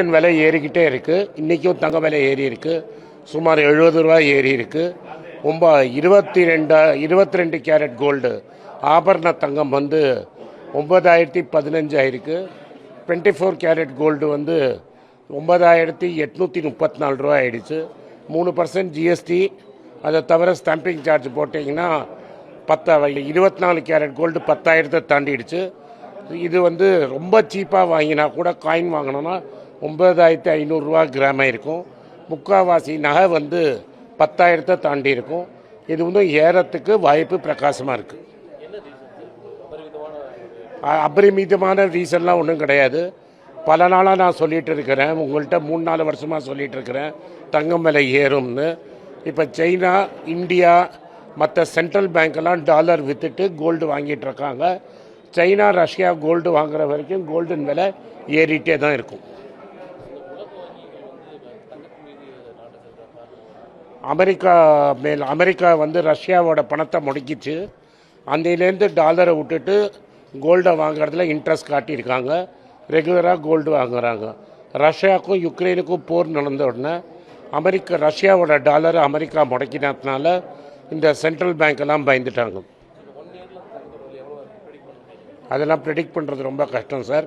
விலை ஏறிக்கிட்டே இருக்குது. இன்றைக்கும் தங்க விலை ஏறி இருக்குது. சுமார் 70 ரூபாய் ஏறி இருக்குது. 22 கேரட் கோல்டு ஆபரண தங்கம் வந்து 9015 ஆயிருக்கு. 24 கேரட் கோல்டு வந்து 9834 ரூபாய் ஆயிடுச்சு. 3% ஜிஎஸ்டி, அதை தவிர ஸ்டாம்பிங் சார்ஜ் போட்டிங்கன்னா 24 கேரட் கோல்டு 10,000 தாண்டிடுச்சு. இது வந்து ரொம்ப சீப்பாக வாங்கினா கூட காயின் வாங்கினோன்னா 9500 ரூபா கிராமாக இருக்கும். முக்கால்வாசி நகை வந்து 10,000 தாண்டி இருக்கும். இது வந்து ஏறத்துக்கு வாய்ப்பு பிரகாசமாக இருக்குது. அபரிமிதமான ரீசன்லாம் ஒன்றும் கிடையாது. பல நாளாக நான் சொல்லிகிட்டு இருக்கிறேன், உங்கள்கிட்ட 3-4 வருஷமாக சொல்லிகிட்டு இருக்கிறேன் தங்கம் விலை ஏறும்னு. இப்போ சைனா, இந்தியா, மற்ற சென்ட்ரல் பேங்க்கெல்லாம் டாலர் விற்றுட்டு கோல்டு வாங்கிட்டு இருக்காங்க. சைனா, ரஷ்யா கோல்டு வாங்குற வரைக்கும் கோல்டின் விலை ஏறிட்டே தான் இருக்கும். அமெரிக்கா வந்து ரஷ்யாவோட பணத்தை முடக்கிச்சு. அந்திலேருந்து டாலரை விட்டுட்டு கோல்டை வாங்குறதுல இன்ட்ரெஸ்ட் காட்டியிருக்காங்க. ரெகுலராக கோல்டு வாங்குறாங்க. ரஷ்யாவுக்கும் யுக்ரைனுக்கும் போர் நடந்த உடனே ரஷ்யாவோட டாலரை அமெரிக்கா முடக்கினதுனால இந்த சென்ட்ரல் பேங்க்கெல்லாம் பயந்துட்டாங்க. அதெல்லாம் ப்ரெடிக்ட் பண்ணுறது ரொம்ப கஷ்டம் சார்.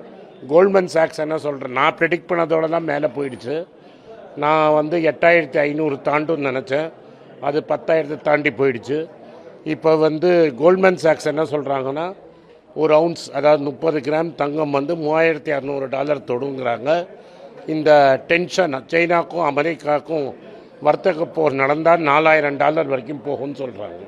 கோல்ட்மேன் சாக்ஸ் என்ன சொல்கிறேன், நான் ப்ரெடிக்ட் பண்ணதோட தான் மேலே போயிடுச்சு. நான் வந்து 8500 தாண்டுன்னு நினச்சேன், அது 10,000 தாண்டி போயிடுச்சு. இப்போ வந்து கோல்ட்மேன் சாக்ஸ் என்ன சொல்கிறாங்கன்னா, ஒரு அவுன்ஸ் அதாவது 30 கிராம் தங்கம் வந்து $3200 தொடுங்கிறாங்க. இந்த டென்ஷன் சைனாக்கும் அமெரிக்காவுக்கும் வர்த்தக போர் நடந்தால் $4000 வரைக்கும் போகும்னு சொல்கிறாங்க.